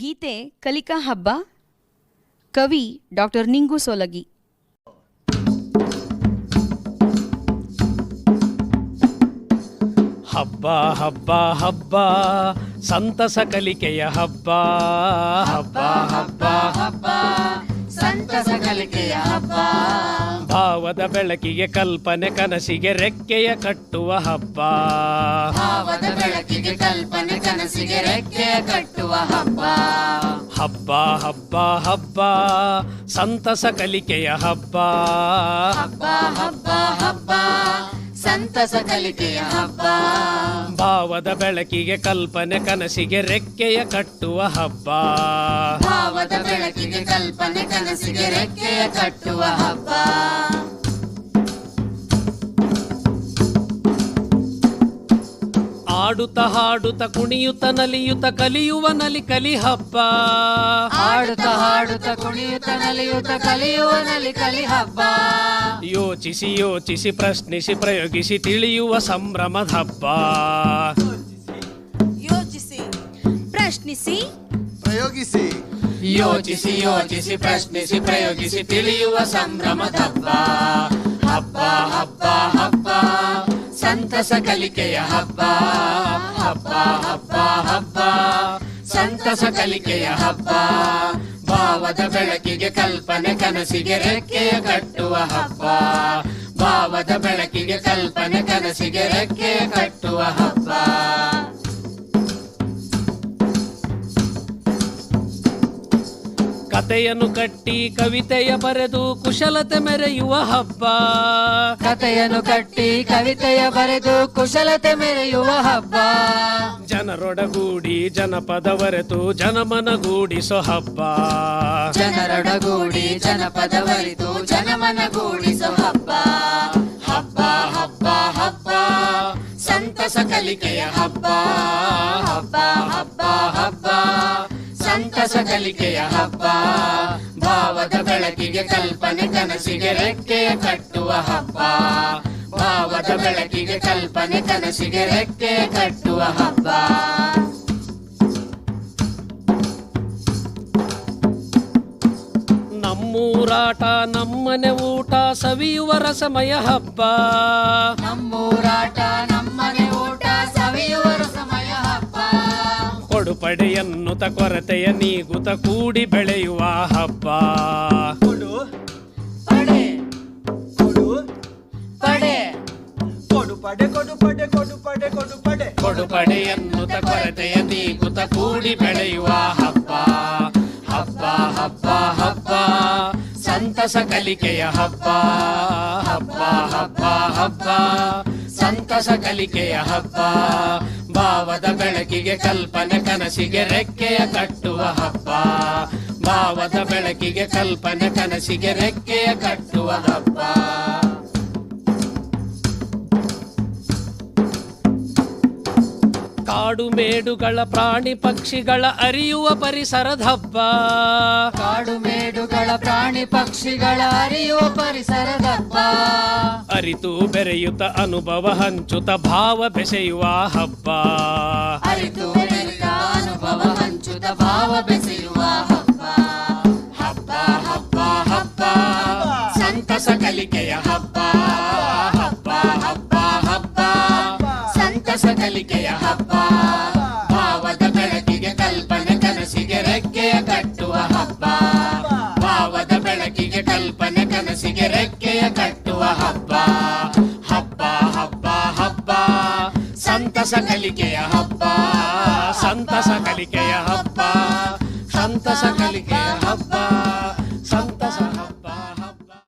ಗೀತೆ ಕಲಿಕಾ ಹಬ್ಬ. ಕವಿ ಡಾಕ್ಟರ್ ನಿಂಗು ಸೋಲಗಿ. ಹಬ್ಬ ಹಬ್ಬ ಹಬ್ಬ ಸಂತಸ ಕಲಿಕೆಯ ಹಬ್ಬ. ಹಬ್ಬ ಹಬ್ಬ ಹಬ್ಬ ಸಂತಸ ಕಲಿಕೆಯ ಹಬ್ಬ. ಭಾವದ ಬೆಳಕಿಗೆ ಕಲ್ಪನೆ ಕನಸಿಗೆ ರೆಕ್ಕೆಯ ಕಟ್ಟುವ ಹಬ್ಬ. ಭಾವದ ಬೆಳಕಿಗೆ ಕಲ್ಪನೆ ಕನಸಿಗೆ ರೆಕ್ಕೆಯ ಕಟ್ಟುವ ಹಬ್ಬ. ಹಬ್ಬ ಹಬ್ಬ ಹಬ್ಬ ಸಂತಸ ಕಲಿಕೆಯ ಹಬ್ಬ. ಹಬ್ಬ ಹಬ್ಬ ಹಬ್ಬ ಸಂತಸ ಕಲಿಕೆಯ ಹಬ್ಬ. ಭಾವದ ಬೆಳಕಿಗೆ ಕಲ್ಪನೆ ಕನಸಿಗೆ ರೆಕ್ಕೆಯ ಕಟ್ಟುವ ಹಬ್ಬ. ಭಾವದ ಬೆಳಕಿಗೆ ಕಲ್ಪನೆ ಕನಸಿಗೆ ರೆಕ್ಕೆಯ ಕಟ್ಟುವ ಹಬ್ಬ. ಆಡುತ್ತ ಹಾಡುತ್ತ ಕುಣಿಯುತ್ತ ನಲಿಯುತ್ತ ಕಲಿಯುವ ನಲಿ ಕಲಿ ಹಬ್ಬ. ಆಡುತ್ತ ಹಾಡುತ್ತ ಕುಣಿಯುತ್ತ ನಲಿಯುತ್ತ ಕಲಿಯುವ ನಲಿ ಕಲಿ ಹಬ್ಬ. ಯೋಚಿಸಿ ಯೋಚಿಸಿ ಪ್ರಶ್ನಿಸಿ ಪ್ರಯೋಗಿಸಿ ತಿಳಿಯುವ ಸಂಭ್ರಮದ ಹಬ್ಬ. ಯೋಚಿಸಿ ಪ್ರಶ್ನಿಸಿ ಪ್ರಯೋಗಿಸಿ ಯೋಚಿಸಿ ಯೋಚಿಸಿ ಪ್ರಶ್ನಿಸಿ ಪ್ರಯೋಗಿಸಿ ತಿಳಿಯುವ ಸಂಭ್ರಮದ ಹಬ್ಬ. ಹಬ್ಬ ಹಬ್ಬ ಹಬ್ಬ ಸಂತಸ ಕಲಿಕೆಯ ಹಬ್ಬ. ಹಬ್ಬ ಹಬ್ಬ ಹಬ್ಬ ಸಂತಸ ಕಲಿಕೆಯ ಹಬ್ಬ. ಭಾವದ ಬೆಳಕಿಗೆ ಕಲ್ಪನೆ ಕನಸಿಗೆ ರೆಕ್ಕೆಯ ಕಟ್ಟುವ ಹಬ್ಬ. ಭಾವದ ಬೆಳಕಿಗೆ ಕಲ್ಪನೆ ಕನಸಿಗೆ ರೆಕ್ಕೆಯ ಕಟ್ಟುವ ಹಬ್ಬ. ಕತೆಯನ್ನು ಕಟ್ಟಿ ಕವಿತೆಯ ಬರೆದು ಕುಶಲತೆ ಮೆರೆಯುವ ಹಬ್ಬ. ಕತೆಯನ್ನು ಕಟ್ಟಿ ಕವಿತೆಯ ಬರೆದು ಕುಶಲತೆ ಮೆರೆಯುವ ಹಬ್ಬ. ಜನರೊಡಗೂಡಿ ಜನಪದವರೆತು ಜನಮನಗೂಡಿಸೋ ಹಬ್ಬ. ಜನರೊಡಗೂಡಿ ಜನಪದವರಿತು ಜನಮನಗೂಡಿಸೋ ಹಬ್ಬ. ಹಬ್ಬ ಹಬ್ಬ ಹಬ್ಬ ಸಂತಸ ಕಲಿಕೆಯ ಹಬ್ಬ. ಹಬ್ಬ ಹಬ್ಬ ಹಬ್ಬ ಸಂತಸ ಕಲಿಕೆಯ ಹಬ್ಬ. ಭಾವದ ಬೆಳಕಿಗೆ ಕಲ್ಪನೆ ಕನಸಿಗೆ ರೆಕ್ಕೆಯ ಕಟ್ಟುವ ಹಬ್ಬ. ಭಾವದ ಬೆಳಕಿಗೆ ಕಲ್ಪನೆ ಕನಸಿಗೆ ರೆಕ್ಕೆಯ ಕಟ್ಟುವ ಹಬ್ಬ. ನಮ್ಮೂರಾಟ ನಮ್ಮನೆ ಊಟ ಸವಿಯುವ ರಸಮಯ ಹಬ್ಬ. ನಮ್ಮೂರಾಟ ನಮ್ಮನೆ ಊಟ ಸವಿಯುವ ರಸಮಯ ಹಬ್ಬ. ಕೊಡುಪಡೆಯನ್ನುತ ಕೊರತೆಯ ನೀಗುತ ಕೂಡಿ ಬೆಳೆಯುವ ಹಬ್ಬ. ಕೊಡು ಪಡೆ ಕೊಡು ಪಡೆ ಕೊಡು ಪಡೆ ಕೊಡು ಪಡೆ ಕೊಡು ಪಡೆ ಕೊಡು ಪಡೆ ಕೊಡುಪಡೆಯನ್ನುತ ಕೊರತೆಯ ನೀಗುತ ಕೂಡಿ ಬೆಳೆಯುವ ಹಬ್ಬ. ಹಬ್ಬ ಹಬ್ಬ ಹಬ್ಬ ಸಂತಸ ಕಲಿಕೆಯ ಹಬ್ಬ. ಹಬ್ಬ ಹಬ್ಬ ಹಬ್ಬ ಸಂತಸ ಕಲಿಕೆಯ ಹಬ್ಬ. ಭಾವದ ಬೆಳಕಿಗೆ ಕಲ್ಪನೆ ಕನಸಿಗೆ ರೆಕ್ಕೆಯ ಕಟ್ಟುವ ಹಬ್ಬ. ಭಾವದ ಬೆಳಕಿಗೆ ಕಲ್ಪನೆ ಕನಸಿಗೆ ರೆಕ್ಕೆಯ ಕಟ್ಟುವ ಹಬ್ಬ. ಕಾಡು ಮೇಡುಗಳ ಪ್ರಾಣಿ ಪಕ್ಷಿಗಳ ಅರಿಯುವ ಪರಿಸರದ ಹಬ್ಬ. ಕಾಡು ಮೇಡುಗಳ ಪ್ರಾಣಿ ಪಕ್ಷಿಗಳ ಅರಿಯುವ ಪರಿಸರದ ಹಬ್ಬ. ಅರಿತು ಬೆರೆಯುತ್ತ ಅನುಭವ ಹಂಚುತ್ತ ಭಾವ ಬೆಸೆಯುವ ಹಬ್ಬ. ಅರಿತು ಬೆರೆತ ಅನುಭವ ಹಂಚುತ್ತ ಭಾವ ಬೆಸೆಯುವ ಹಬ್ಬ. ಹಬ್ಬ ಹಬ್ಬ ಹಬ್ಬ ಸಂತಸ ಕಲಿಕೆಯ ಹಬ್ಬ. ಹಬ್ಬ ಹಬ್ಬ ಹಬ್ಬ ಸಂತಸ ಕಲಿಕೆಯ ಹಬ್ಬ. ಭಾವದ ಬೆಳಕಿಗೆ ಕಲ್ಪನೆ ಕನಸಿಗೆ ರೆಕ್ಕೆಯ ಕಟ್ಟುವ ಹಬ್ಬ. ಭಾವದ ಬೆಳಕಿಗೆ ಕಲ್ಪನೆ ಕನಸಿಗೆ ರೆಕ್ಕೆಯ ಕಟ್ಟುವ ಹಬ್ಬ. ಹಬ್ಬ ಹಬ್ಬ ಹಬ್ಬ ಸಂತಸ ಕಲಿಕೆಯ ಹಬ್ಬ. ಸಂತಸ ಕಲಿಕೆಯ ಹಬ್ಬ. ಸಂತಸ ಕಲಿಕೆಯ ಹಬ್ಬ.